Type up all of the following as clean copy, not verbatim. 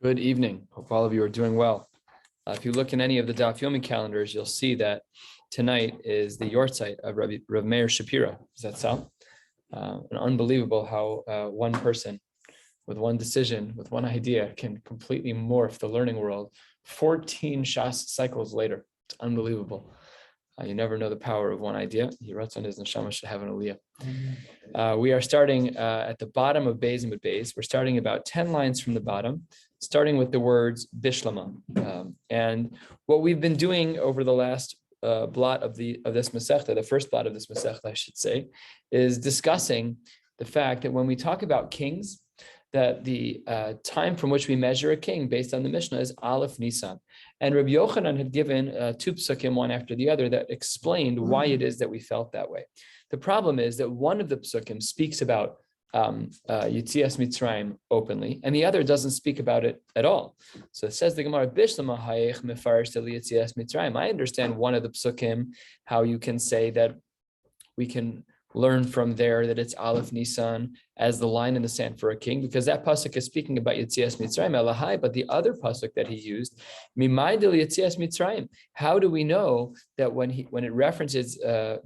Good evening. Hope all of you are doing well. If you look in any of the Daf Yomi calendars, you'll see that tonight is the yortzeit of Rabbi Meir Shapira. Does that sound? Unbelievable how one person with one decision, with one idea, can completely morph the learning world 14 Shas cycles later. It's unbelievable. You never know the power of one idea. Yiratzon his neshama should have an aliyah. We are starting at the bottom of Beis and Beis. We're starting about 10 lines from the bottom, starting with the words Bishlama. And what we've been doing over the last blot of this Masechta, the first blot of this Masechta, I should say, is discussing the fact that when we talk about kings, that the time from which we measure a king based on the Mishnah is Aleph Nisan. And Rabbi Yochanan had given two psukim, one after the other, that explained why it is that we felt that way. The problem is that one of the psukim speaks about Yitzias Mitzrayim openly, and the other doesn't speak about it at all. So it says the Gemara, Bishlama hayech mefarish Yitzias Mitzrayim. I understand one of the psukim, how you can say that we can learn from there that it's Aleph Nisan as the line in the sand for a king, because that pasuk is speaking about Yitzias Mitzrayim Elahai, but the other pasuk that he used, Mimai del Yitzias Mitzrayim. How do we know that when it references the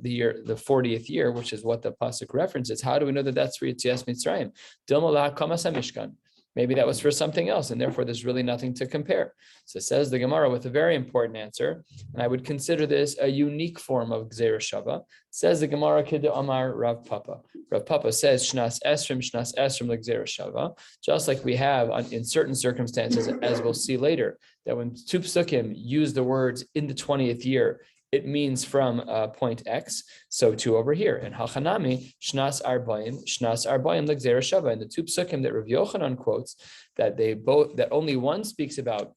40th year, which is what the pasuk references, how do we know that that's for Yitzias Mitzrayim? Dilma la kamas hamishkan. Maybe that was for something else, and therefore there's really nothing to compare. So says the Gemara with a very important answer, and I would consider this a unique form of Gzeira Shava. Says the Gemara, Kida Amar Rav Papa. Rav Papa says, Shnas Esrim Gzeira Shava, just like we have in certain circumstances, as we'll see later, that when two psukim use the words in the 20th year, it means from point X, so too over here. And Hachanami, Shnas Arbayim L'Gzeira Shava. And the two psukim that Rav Yochanan quotes, that only one speaks about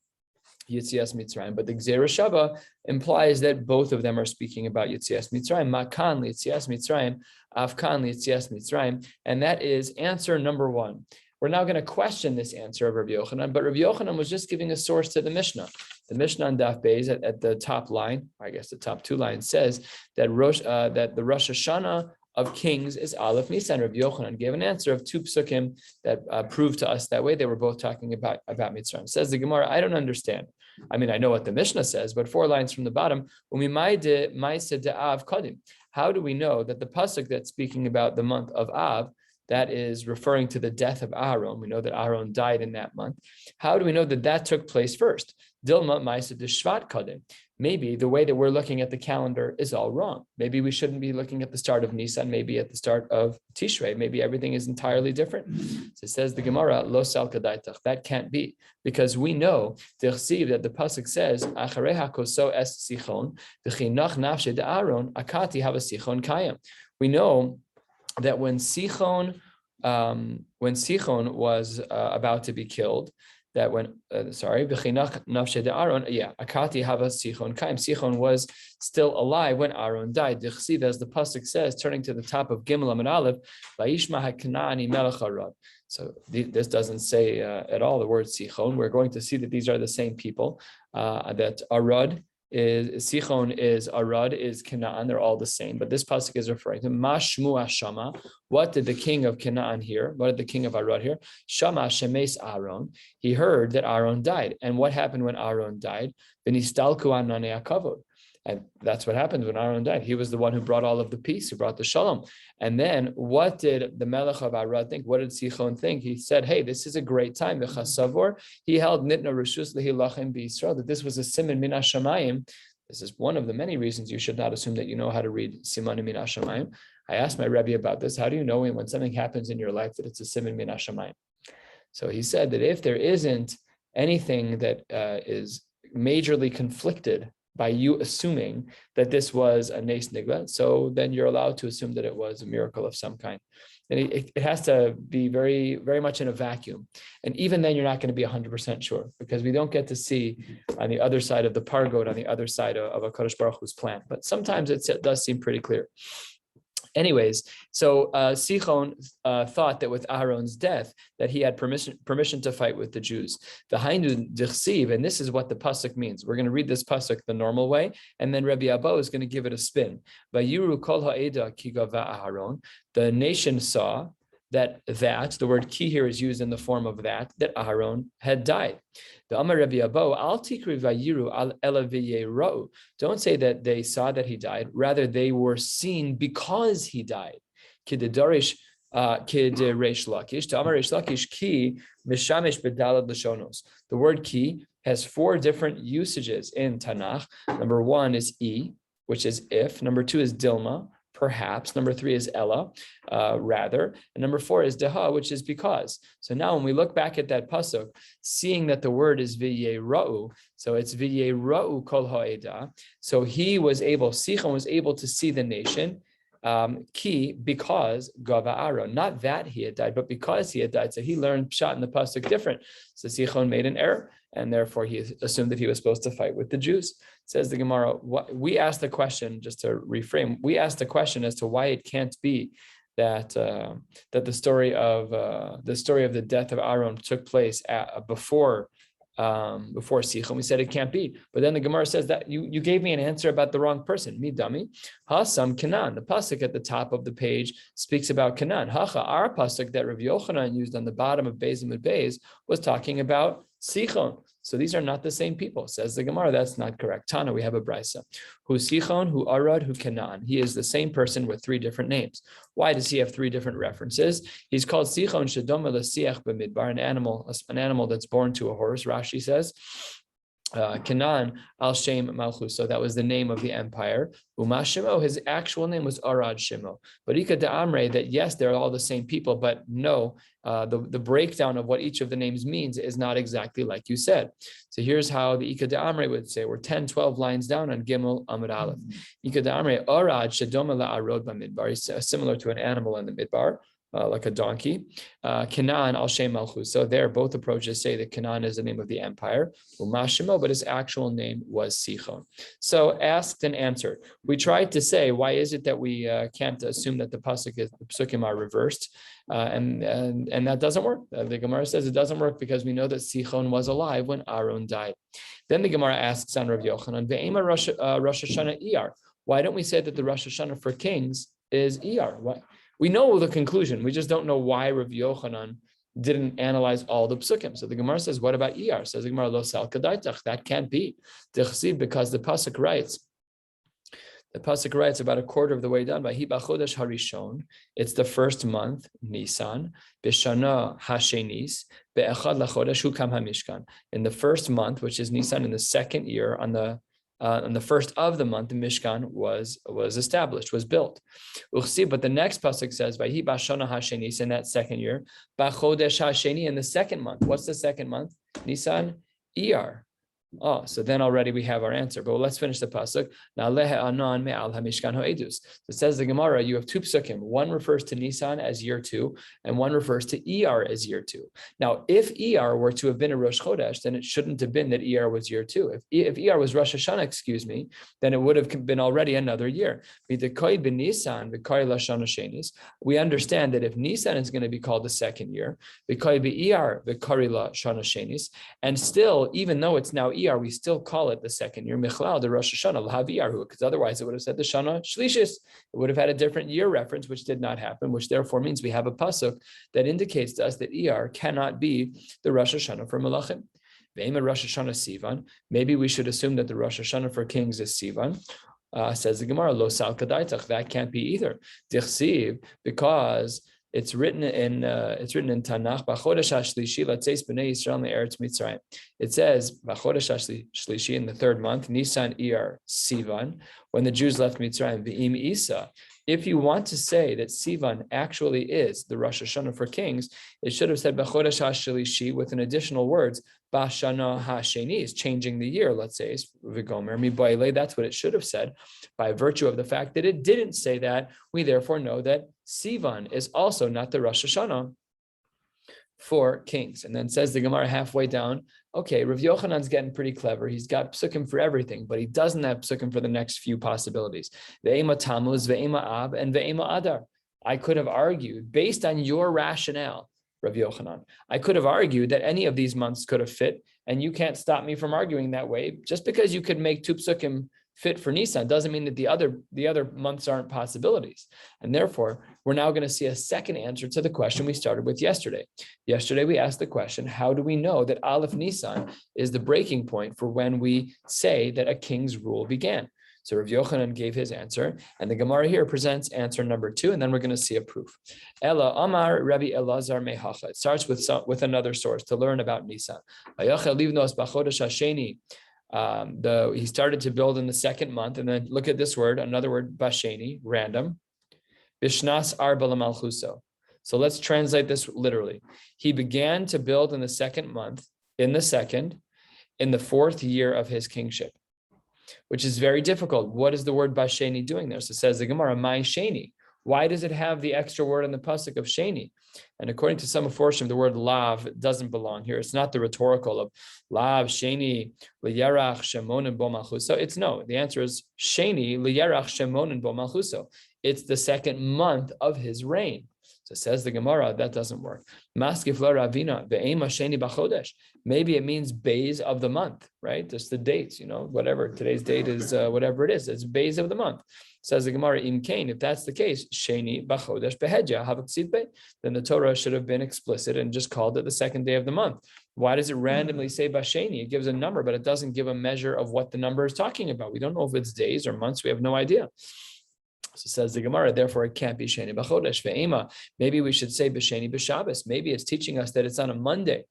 Yitzias Mitzrayim, but the Gzeira Shava implies that both of them are speaking about Yitzias Mitzrayim. Makan Yitzias Mitzrayim, Afkan Yitzias Mitzrayim. And that is answer number one. We're now going to question this answer of Rabbi Yochanan, but Rabbi Yochanan was just giving a source to the Mishnah. The Mishnah on Daf Beis at the top line, I guess the top two lines, says that the Rosh Hashana of kings is Aleph Nisan. Rabbi Yochanan gave an answer of two psukim that proved to us that way. They were both talking about Mitzrayim. Says the Gemara, I don't understand. I mean, I know what the Mishnah says, but 4 lines from the bottom, how do we know that the pasuk that's speaking about the month of Av, that is referring to the death of Aaron? We know that Aaron died in that month. How do we know that that took place first? Dilma Maisa de Shvat Kadim. Maybe the way that we're looking at the calendar is all wrong. Maybe we shouldn't be looking at the start of Nisan, maybe at the start of Tishrei. Maybe everything is entirely different. So it says the Gemara, Lo Sal Kadaitach. That can't be, because we know that the pasuk says, Achareha koso es sichon, v'chinach nafshe de Aaron, akati hava sichon kayam. We know that when Sichon was about to be killed, that when B'chinach nafshe de Aaron, akati hava Sichon kaim. Sichon was still alive when Aaron died. Dichsiv, as the pasuk says, turning to the top of Gimel Amud Aleph, Vayishma haKna'ani melech Arad. So this doesn't say at all the word Sichon. We're going to see that these are the same people. That Arad is Sichon, is Arad, is Canaan. They're all the same, but this pasuk is referring to Mashmu Shama. What did the king of Canaan hear? What did the king of Arad hear? Shama Shemes Aaron. He heard that Aaron died, and what happened when Aaron died? V'nistalku ananei hakavod. And that's what happened when Aaron died. He was the one who brought all of the peace, who brought the shalom. And then what did the Melech of Arad think? What did Sichon think? He said, hey, this is a great time. He held Nitna Rishus Lehilachem B'Yisrael, that this was a siman min hashamayim. This is one of the many reasons you should not assume that you know how to read simanim min hashamayim. I asked my Rebbe about this. How do you know when something happens in your life that it's a siman min hashamayim? So he said that if there isn't anything that is majorly conflicted by you assuming that this was a nes nigla, so then you're allowed to assume that it was a miracle of some kind. And it has to be very, very much in a vacuum. And even then, you're not going to be 100% sure, because we don't get to see on the other side of the pargot, on the other side of a Kadosh Baruch Hu's plan. But sometimes it does seem pretty clear. Anyways, so Sichon thought that with Aaron's death that he had permission to fight with the Jews. The Hainu Dichsiv, and this is what the pasuk means. We're going to read this pasuk the normal way, and then Rabbi Abba is going to give it a spin. Vayuru kol ha'eda ki gava Aaron. The nation saw that the word ki here is used in the form of that Aaron had died. The Amar Rabbi Abo, al tikri vayiru al ela. Don't say that they saw that he died. Rather, they were seen because he died. Kididarish Reish Lakish. To Amar Reish Lakish, ki mishamesh bedalad lashonos. The word ki has 4 different usages in Tanakh. Number 1 is which is if. Number 2 is dilma, perhaps. Number 3 is ella, rather. And number 4 is deha, which is because. So now when we look back at that pasuk, seeing that the word is v'yera'u, so it's v'yera'u kol ha'eda. So Sichon was able to see the nation, because Gava Aaron, not that he had died, but because he had died. So he learned pshat in the pasuk different. So Sichon made an error, and therefore he assumed that he was supposed to fight with the Jews. Says the Gemara, we asked the question, just to reframe, we asked the question as to why it can't be that the story of the death of Aaron took place before Sichon. We said it can't be. But then the Gemara says that you gave me an answer about the wrong person. Me dummy. Hasam Canaan. The pasuk at the top of the page speaks about Canaan. Hacha, our pasuk that Rav Yochanan used on the bottom of Beis Amud Beis was talking about Sichon. So these are not the same people. Says the Gemara, that's not correct. Tana, we have a brisa. Who Sichon, who Arad, who Canaan. He is the same person with 3 different names. Why does he have 3 different references? He's called Sichon Shadoma L'Siach B'Midbar, an animal that's born to a horse. Rashi says. Canaan al Shem Malchus, so that was the name of the empire. Uma Shemo, his actual name was Arad Shemo. But Ika de Amre, that yes, they're all the same people, but no, the breakdown of what each of the names means is not exactly like you said. So here's how the Ika de Amre would say. We're 10, 12 lines down on Gimel Amud Aleph. Ika de Amre, Arad Shadoma La'arod B'Midbar, similar to an animal in the Midbar. Like a donkey. Canaan al Shem Malchus. So there, both approaches say that Canaan is the name of the empire, Umashimo, but his actual name was Sichon. So asked and answered. We tried to say, why is it that we can't assume that the psukim are reversed? And that doesn't work. The Gemara says it doesn't work because we know that Sichon was alive when Aaron died. Then the Gemara asks on Rav Yochanan, Ve'ema Rosh Hashana Iyar. Why don't we say that the Rosh Hashana for kings is Iyar? Why? We know the conclusion. We just don't know why Rav Yochanan didn't analyze all the psukim. So the Gemara says, what about Iyar? Says the Gemara, Lo sal kadaitach. That can't be. Because the pasuk writes about a quarter of the way down, Vahi b'chodesh harishon. It's the first month, Nisan, b'shana hashenis, be'echad lachodesh hukam hamishkan. In the first month, which is Nisan, in the second year, on the first of the month, the Mishkan was established, was built. But the next pasuk says, "Vahi b'shana hashenis," in that second year, b'chodesh hasheni, in the second month. What's the second month? Nisan, Iyar. Oh, so then already we have our answer. But let's finish the pasuk. So it says the Gemara, you have 2 psukim. One refers to Nisan as year 2, and one refers to Iyar as year 2. Now, if Iyar were to have been a Rosh Chodesh, then it shouldn't have been that Iyar was year 2. If Iyar was Rosh Hashanah, then it would have been already another year. We understand that if Nisan is going to be called the second year, and still, even though it's now Iyar, we still call it the second year, Michlal, the Rosh Hashanah, because otherwise it would have said the Shana Shlishis. It would have had a different year reference, which did not happen, which therefore means we have a pasuk that indicates to us that Iyar cannot be the Rosh Hashanah for Melachim. Ve'ema Rosh Hashanah Sivan. Maybe we should assume that the Rosh Hashanah for kings is Sivan. Says the Gemara, Lo sal kadaitach. That can't be either. Dichsiv, because it's written in Tanakh. B'chodesh hashlishi latzeis b'nei Yisrael me'eretz Mitzrayim. It says b'chodesh hashlishi, in the 3rd month, Nisan Iyar Sivan, when the Jews left Mitzrayim. V'im Isa. If you want to say that Sivan actually is the Rosh Hashanah for kings, it should have said b'chodesh hashlishi with an additional words. Bashana hasheni is changing the year. Let's say v'gomer mibayle. That's what it should have said. By virtue of the fact that it didn't say that, we therefore know that Sivan is also not the Rosh Hashanah for kings. And then says the Gemara halfway down, okay, Rav Yochanan's getting pretty clever. He's got psukim for everything, but he doesn't have psukim for the next few possibilities. Ve'ema Tammuz, ve'ema Ab, and ve'ema Adar. I could have argued, based on your rationale, Rav Yochanan, I could have argued that any of these months could have fit, and you can't stop me from arguing that way. Just because you could make 2 psukim fit for Nisan doesn't mean that the other months aren't possibilities. And therefore, we're now going to see a second answer to the question we started with yesterday. Yesterday, we asked the question, how do we know that Aleph Nisan is the breaking point for when we say that a king's rule began? So Rav Yochanan gave his answer, and the Gemara here presents answer number 2, and then we're going to see a proof. Ela Amar Rabbi Elazar Mehacha. It starts with another source to learn about Nisan. He started to build in the second month, and then look at this word, another word, basheni, random. Bishnas arba lamalchuso. So let's translate this literally. He began to build in the second month, in the 4th year of his kingship, which is very difficult. What is the word basheni doing there? So it says the Gemara, my sheni. Why does it have the extra word in the pasuk of sheni? And according to some portion, the word lav doesn't belong here. It's not the rhetorical of lav, sheni, liyarach, shemonin, bo malchuso. It's no. The answer is sheni, liyarach, shemonin, bo malchuso. It's the second month of his reign. So says the Gemara, that doesn't work. Maskif la ravina, be'ema sheni b'chodesh. Maybe it means bays of the month, right? Just the dates, whatever. Today's date is whatever it is. It's bays of the month. Says the Gemara, in Cain, if that's the case, sheni b'chodesh behedja havaksit be, then the Torah should have been explicit and just called it the second day of the month. Why does it randomly say basheni? It gives a number, but it doesn't give a measure of what the number is talking about. We don't know if it's days or months. We have no idea. So says the Gemara, therefore it can't be Sheni B'chodesh Ve'ema. Maybe we should say B'Sheni B'Shabbos. Maybe it's teaching us that it's on a Monday.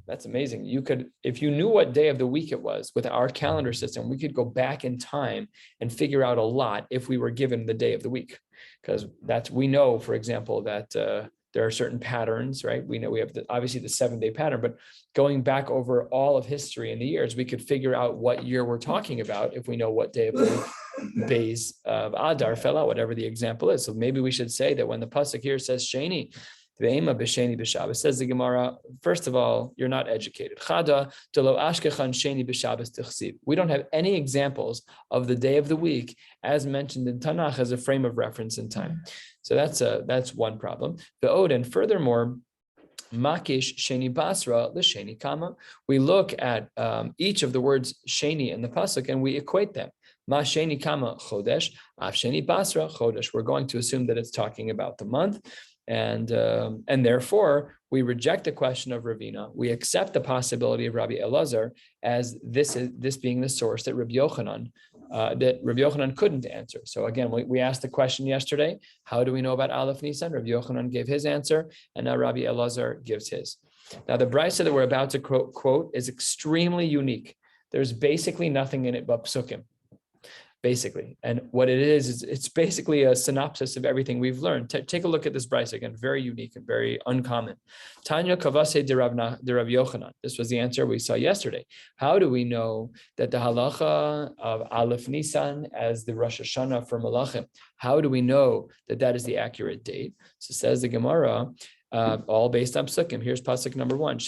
That's amazing. You could, if you knew what day of the week it was with our calendar system, we could go back in time and figure out a lot if we were given the day of the week. Because we know, for example, that there are certain patterns, right? We know we have obviously the 7-day pattern, but going back over all of history in the years, we could figure out what year we're talking about if we know what day of the week Bays of Adar fell out, whatever the example is. So maybe we should say that when the pasuk here says Sheni, Ve'ema b'Sheni b'Shabbos, says the Gemara, first of all, you're not educated. Chada delo ashkechan Sheni b'Shabbos tichsiv. We don't have any examples of the day of the week as mentioned in Tanakh as a frame of reference in time. So that's one problem. And furthermore, Makish Sheni Basra l'Sheni Kama. We look at each of the words Sheni in the pasuk and we equate them. Ma Sheni Kama Chodesh, Av Sheni Basra Chodesh. We're going to assume that it's talking about the month, and therefore we reject the question of Ravina. We accept the possibility of Rabbi Elazar as this being the source that Rabbi Yochanan couldn't answer. So again, we asked the question yesterday, how do we know about Aleph Nisan? Rabbi Yochanan gave his answer, and now Rabbi Elazar gives his. Now the brisa that we're about to quote is extremely unique. There's basically nothing in it but psukim. Basically, and what it is it's basically a synopsis of everything we've learned. Take a look at this brisa again, very unique and very uncommon. Tanya kavase de Rav Yochanan. This was the answer we saw yesterday. How do we know that the halacha of Aleph Nisan as the Rosh Hashana for Malachim? How do we know that is the accurate date? So says the Gemara. All based on psukim. Here's pasuk number 1.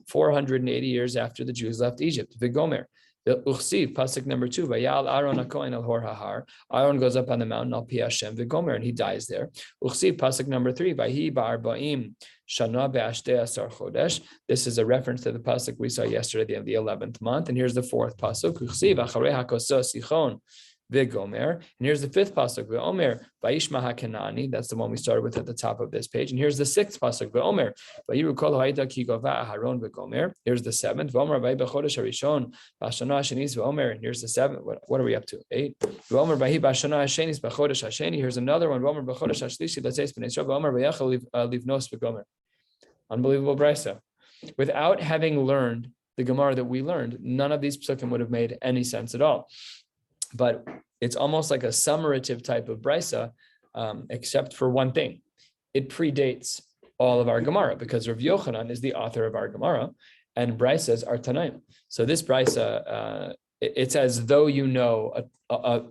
480 years after the Jews left Egypt. Vigomer. Pasuk number 2. Aaron goes up on the mountain al pi Hashem Vigomer, and he dies there. Pasuk number 3. This is a reference to the pasuk we saw yesterday of the 11th month. And here's the 4th pasuk. Vigomer, and here's the 5th pasuk. V'omer vayishma haKenani. That's the one we started with at the top of this page. And here's the 6th pasuk. V'omer vayiru kol ha'ida ki gova Aharon v'gomer. Here's the 7th. V'omer vayi b'chodesh harishon b'hashana hashenis v'omer. And here's the 7th. What are we up to? 8. V'omer vayi b'hashana hashenis b'chodesh hasheni. Here's another one. V'omer b'chodesh hashlishi l'tzeis b'nei Yisrael. V'omer vayachal livnos v'gomer. Unbelievable brisa. Without having learned the Gemara that we learned, none of these psukim would have made any sense at all. But it's almost like a summative type of brisa, except for one thing. It predates all of our Gemara because Rav Yochanan is the author of our Gemara and brisas are Tanaim. So this brisa, it's as though you know,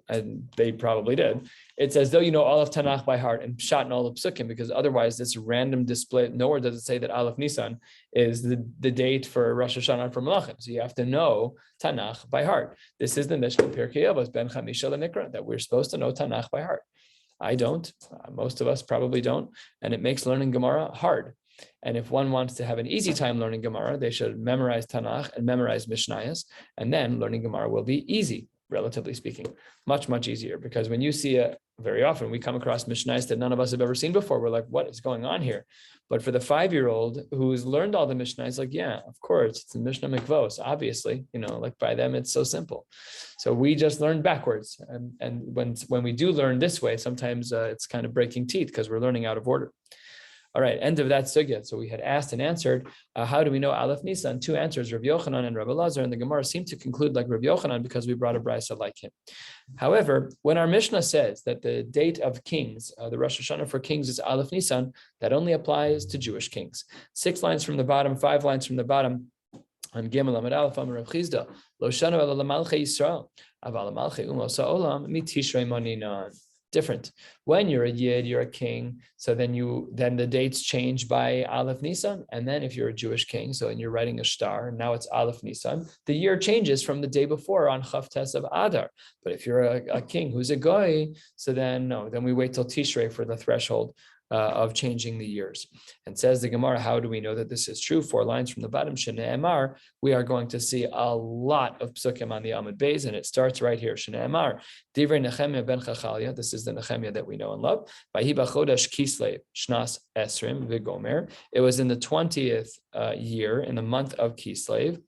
and they probably did, it's as though you know all of Tanakh by heart and Pshat and all of Psukim, because otherwise this random display, nowhere does it say that Aleph Nisan is the date for Rosh Hashana for Malachim. So you have to know Tanakh by heart. This is the Mishnah Pirkei Avos Ben Chamisha L'Nikra, that we're supposed to know Tanakh by heart. I don't. Most of us probably don't. And it makes learning Gemara hard. And if one wants to have an easy time learning Gemara, they should memorize Tanakh and memorize Mishnayos, and then learning Gemara will be easy, relatively speaking, much, much easier. Because when you see very often we come across Mishnayos that none of us have ever seen before, we're like, what is going on here? But for the 5-year-old who's learned all the Mishnayos, like, yeah, of course, it's the Mishnah Mikvos, obviously, like by them, it's so simple. So we just learned backwards. And when we do learn this way, sometimes it's kind of breaking teeth because we're learning out of order. All right, end of that sugya. So we had asked and answered, how do we know Aleph Nisan? 2 answers, Rav Yochanan and Rabbi Lazar, and the Gemara seem to conclude like Rav Yochanan because we brought a brisa like him. However, when our Mishnah says that the date of kings, the Rosh Hashana for kings is Aleph Nisan, that only applies to Jewish kings. 6 lines from the bottom, 5 lines from the bottom, on Gimel Amud Aleph Amar Rav Chizda, Lo shanu ela lamalchei Yisrael, aval lamalchei umos ha'olam mitishrei maninan. Different. When you're a Yid, you're a king. So then the dates change by Aleph Nisan. And then if you're a Jewish king, so and you're writing a star, now it's Aleph Nisan, the year changes from the day before on Chav Tes of Adar. But if you're a king who's a goy, so then we wait till Tishrei for the threshold of changing the years. And says the Gemara, how do we know that this is true? 4 lines from the bottom, Shne'emar, we are going to see a lot of psukim on the Amud Beis, and it starts right here, Shne'emar, Divrei Nehemiah ben Chachaliah, this is the Nehemiah that we know and love, Vahi b'chodesh Kislev, Shnas Esrim v'Gomer, it was in the 20th year, in the month of Kislev,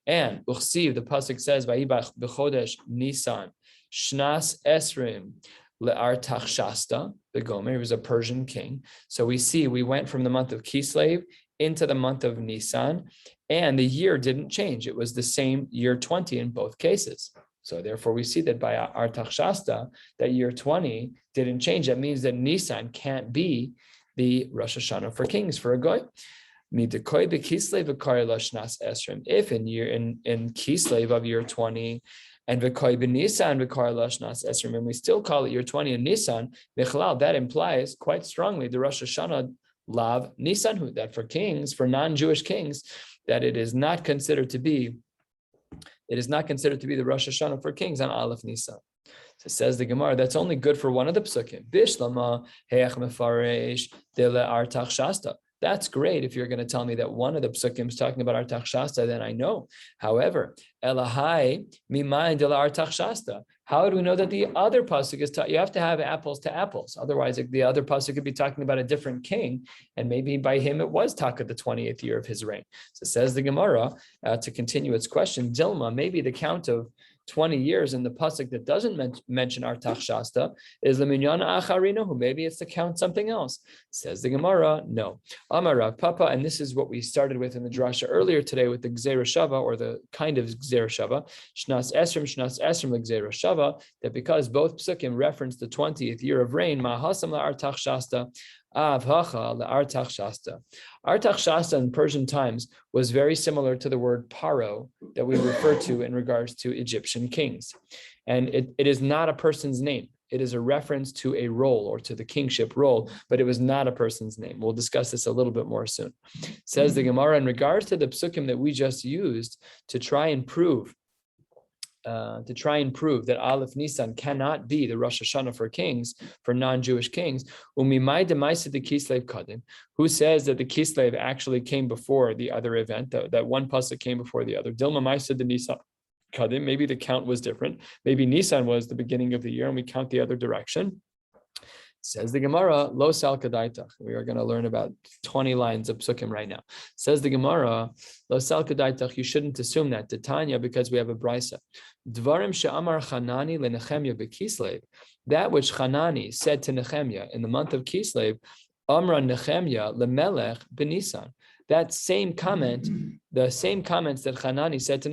and Uchsiv, the pasuk says, Vahi b'chodesh Nisan, Shnas Esrim, Le'artachshasta, the Gomer, he was a Persian king. So we went from the month of Kislev into the month of Nisan, and the year didn't change. It was the same year 20 in both cases. So therefore, we see that by Artachshasta, that year 20 didn't change. That means that Nisan can't be the Rosh Hashana for kings, for a goy. If in Kislev of year 20, and V'koi b'Nisan v'kar lashnas esrim, and we still call it year 20 in Nisan, that implies quite strongly the Rosh Hashanah lav Nisanhu, that for kings, for non-Jewish kings, that it is not considered to be the Rosh Hashanah for kings on Aleph Nisan. So says the Gemara, that's only good for one of the psukim. Bishlama heach mefaresh dele artach shasta. That's great if you're going to tell me that one of the psukim is talking about Artach Shasta, then I know. However, Elahai mimayin de la Artach Shasta. How do we know that the other pasuk is? You have to have apples to apples. Otherwise, the other pasuk could be talking about a different king, and maybe by him it was Taka the 20th year of his reign. So says the Gemara to continue its question. Dilma, maybe the count of 20 years in the pasuk that doesn't mention Artach Shasta is Leminyana Acharinahu. Maybe it's to count something else. Says the Gemara, no. Amar Rav Papa, and this is what we started with in the drasha earlier today with the Gzeira Shava, or the kind of Gzeira Shava, Shnas Esrim Gzeira Shava, that because both psukim reference the 20th year of reign, Mahasam Artach Shasta, Avhacha Artach Shasta. Artach Shasta in Persian times was very similar to the word paro that we refer to in regards to Egyptian kings. And it is not a person's name. It is a reference to a role or to the kingship role, but it was not a person's name. We'll discuss this a little bit more soon. Says the Gemara, in regards to the psukim that we just used to try and prove that Aleph Nisan cannot be the Rosh Hashanah for kings, for non-Jewish kings, who says that the Kislev actually came before the other event, that one pasuk came before the other. Dilma Maisa de Nisan Kadim, maybe the count was different. Maybe Nisan was the beginning of the year and we count the other direction. Says the Gemara, Lo Sal Kadaitach. We are going to learn about 20 lines of psukim right now. Says the Gemara, Lo Sal Kadaitach, you shouldn't assume that. Titania, because we have a brisa. Dvarim she'amar Chanani leNechemya b'Kislev. That which Chanani said to Nehemiah in the month of Kislev, Amra Nehemiah leMelech b'Nisan. That same comment, the same comments that Chanani said to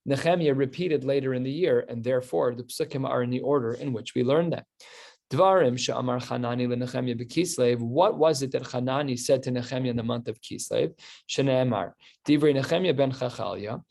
Nehemiah repeated later in the year, and therefore the psukim are in the order in which we learned that. Dvarim she'amar Chanani leNechemya b'Kislev. What was it that Chanani said to Nehemiah in the month of Kislev? Shne'emar Divrei Nehemiah ben Chachaliah.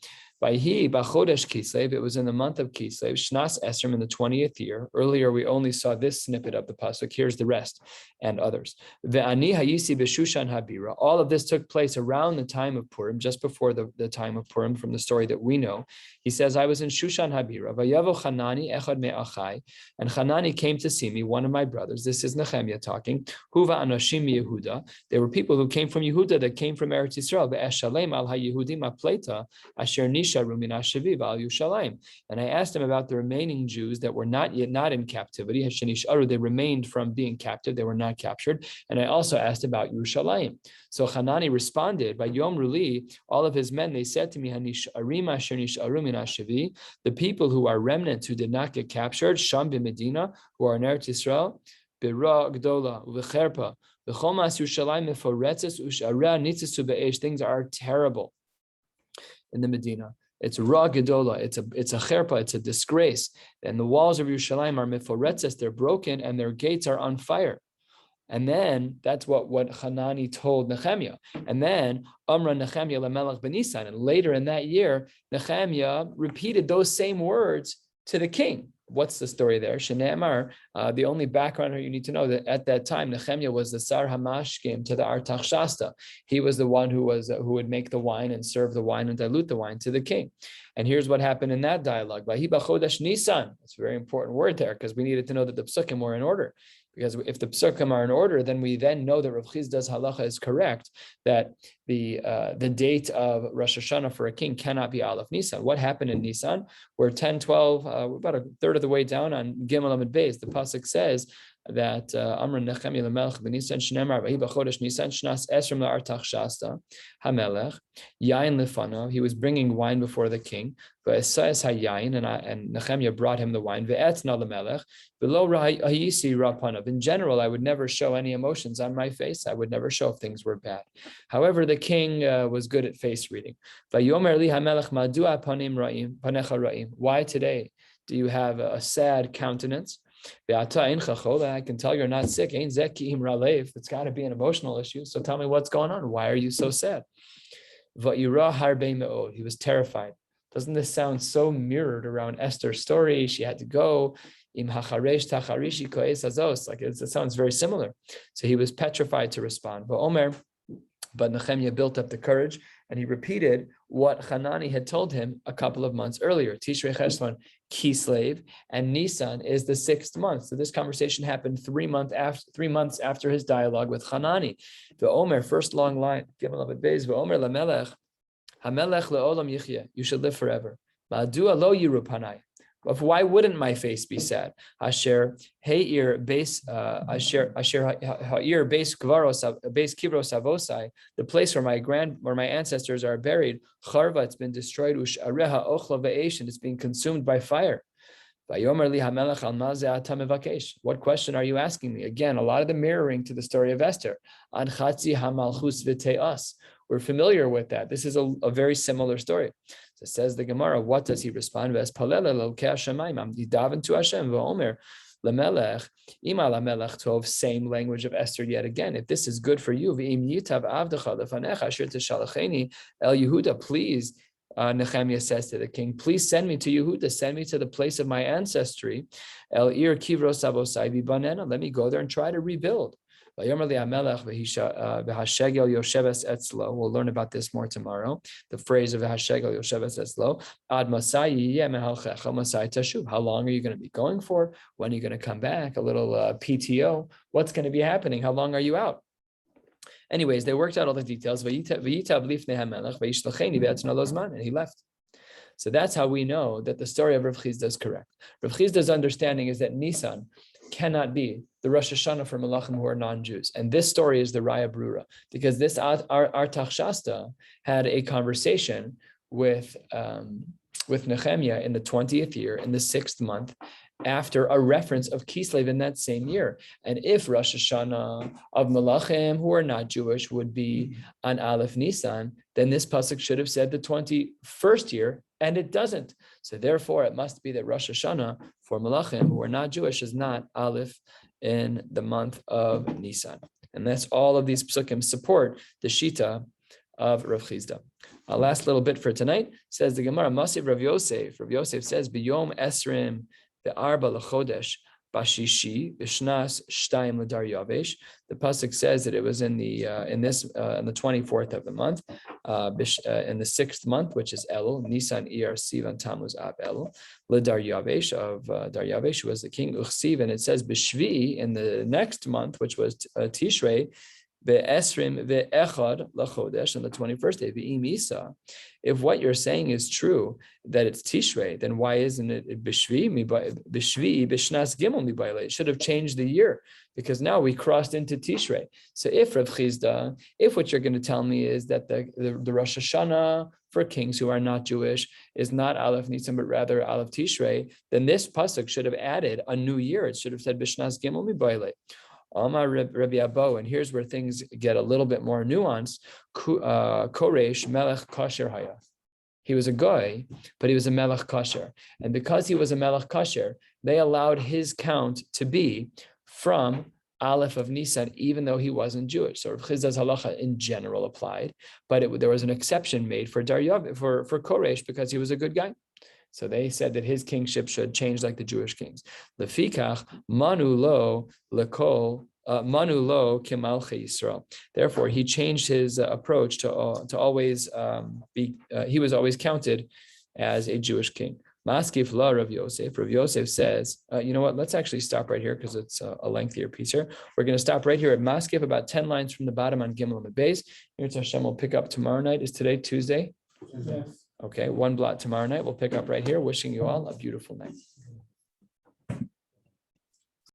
Vayhi b'chodesh Kislev, it was in the month of Kislev, Shnas Esrim, in the 20th year. Earlier, we only saw this snippet of the pasuk. Here's the rest and others. Ve'ani hayisi b'Shushan habira. All of this took place around the time of Purim, just before the time of Purim, from the story that we know. He says, I was in Shushan habira. Vayavo Chanani echad me'achai, and Chanani came to see me, one of my brothers. This is Nehemiah talking. Huva anoshim Yehuda. There were people who came from Yehuda, that came from Eretz Yisrael. Ve'eshalem al haYehudim apleta asher nisharu min hashaviv al Yerushalayim. And I asked him about the remaining Jews that were not in captivity. They remained from being captive; they were not captured. And I also asked about Yerushalayim. So Hanani responded, by Yom Ruli, all of his men, they said to me, the people who are remnants who did not get captured, Sham b'Medina, who are in Eretz Yisrael, Bira Gdola, Uvecherpa, V'chomas Yerushalayim meforetzes u'sh'area nitzisu be'esh. Things are terrible in the Medina. It's ra gedola. It's a cherpa. It's a disgrace. And the walls of Yerushalayim are meforetzes. They're broken and their gates are on fire. And then that's what Hanani told Nehemiah. And then Amra Nehemiah lemelech b'Nisan. And later in that year, Nehemiah repeated those same words to the king. What's the story there? Shene'emar, the only background you need to know that at that time, Nehemiah was the Sar Hamashkim to the Artaxshasta. He was the one who would make the wine and serve the wine and dilute the wine to the king. And here's what happened in that dialogue. Vahi b'chodesh Nisan. It's a very important word there because we needed to know that the psukim were in order. Because if the psukim are in order, then we know that Rav Chizda's halacha is correct, that the date of Rosh Hashana for a king cannot be Aleph Nisan. What happened in Nisan? We're 10, 12, we're about a third of the way down on Gimel Amud Beis. The pasuk says that Amr Nechemiah lemelech b'Nisan shneimar vahi b'chodesh Nisan shnas esrim la'artaxshasta hamelech yain lefanav. He was bringing wine before the king. V'esayas hayayin, and Nehemiah brought him the wine. Ve'etna lemelech below hayisi rapanav. In general, I would never show any emotions on my face. I would never show if things were bad. However, the king was good at face reading. Vayomer li hamelech madua panim ra'im panecha ra'im. Why today do you have a sad countenance? I can tell you're not sick. It's got to be an emotional issue. So tell me what's going on. Why are you so sad? He was terrified. Doesn't this sound so mirrored around Esther's story? She had to go. Like it sounds very similar. So he was petrified to respond. But Nehemiah built up the courage and he repeated what Hanani had told him a couple of months earlier. Tishrei Cheshvan Kislev, and Nisan is the 6th month. So this conversation happened 3 months after his dialogue with Hanani. The Omer, first long line, Gimel Amud Beis, V'Omer lamelech, hamelech le'olam yichya, you should live forever. Ma'adua lo yiru panai. But why wouldn't my face be sad? Asher heir base asher ha'ir base kvaros base kivros avosai, the place where my ancestors are buried. Charva, it's been destroyed. U'shareha ochla ve'esh, and it's being consumed by fire. Vayomer li hamelech al mazeh ata mevakesh. What question are you asking me? Again, a lot of the mirroring to the story of Esther. An chatzi hamalchus v'te'as. We're familiar with that. This is a very similar story. So says the Gemara, what does he respond? He davened to Hashem, v'omer lemelech, ima lamelech tov, same language of Esther yet again. If this is good for you, v'im yitav avdecha lefanecha asher tishalacheni el Yehuda, please, Nehemiah says to the king, please send me to Yehuda, send me to the place of my ancestry, el ir kivros avosai v'banena, let me go there and try to rebuild. We'll learn about this more tomorrow. The phrase of Hashegel Yosheves Etzlo. Ad Masai Tashuv. How long are you going to be going for? When are you going to come back? A little PTO. What's going to be happening? How long are you out? Anyways, they worked out all the details. And he left. So that's how we know that the story of Rav Chizda is correct. Rav Chizda's understanding is that Nisan cannot be the Rosh Hashana for Malachim who are non-Jews. And this story is the Raya Brura, because this Artaxshasta had a conversation with Nehemiah in the 20th year, in the 6th month, after a reference of Kislev in that same year. And if Rosh Hashanah of Malachim who are not Jewish would be on Aleph Nisan, then this pasuk should have said the 21st year, and it doesn't. So therefore, it must be that Rosh Hashanah for Malachim who are not Jewish is not Aleph in the month of Nisan. And that's all of these psukim support the shita of Rav Chizda. Last little bit for tonight says the Gemara, Masiv Rav Yosef. Rav Yosef says, B'yom esrim be'arba l'chodesh bashishi b'shnas shtayim l'dar yavesh. The pasuk says that it was in the 24th of the month, in the 6th month, which is Elul, Nisan, Iyar, Sivan, Tammuz, Av, Elul, l'dar yavesh of Dar Yavesh, who was the king Uchsiv, and it says b'shvi in the next month, which was Tishrei. Be'esrim ve'echad lachodesh on the 21st day. Ve'im Isa. If what you're saying is true, that it's Tishrei, then why isn't it B'shvi b'shnas gimel mibayla? It should have changed the year because now we crossed into Tishrei. So if Rav Chizda, if what you're going to tell me is that the Rosh Hashana for kings who are not Jewish is not Aleph Nisan, but rather Aleph Tishrei, then this pasuk should have added a new year. It should have said B'shnas gimel mibayla. Amar Rabbi Abo, and here's where things get a little bit more nuanced. Koresh Melech Kasher Haya. He was a goy, but he was a Melech Kasher, and because he was a Melech Kasher, they allowed his count to be from Aleph of Nisan, even though he wasn't Jewish. So Rav Chizda's halacha in general applied, but there was an exception made for for Koresh because he was a good guy. So they said that his kingship should change like the Jewish kings. Lefikach manu lo lekol manu lo kimalche Yisrael. Therefore, he changed his approach to always he was always counted as a Jewish king. Maskif la Rav Yosef. Rav Yosef says, you know what? Let's actually stop right here because it's a lengthier piece here. We're going to stop right here at Maskif, about 10 lines from the bottom on Gimel and the base. Here Hashem will pick up tomorrow night. Is today Tuesday? Yes. Okay, one blot tomorrow night. We'll pick up right here. Wishing you all a beautiful night.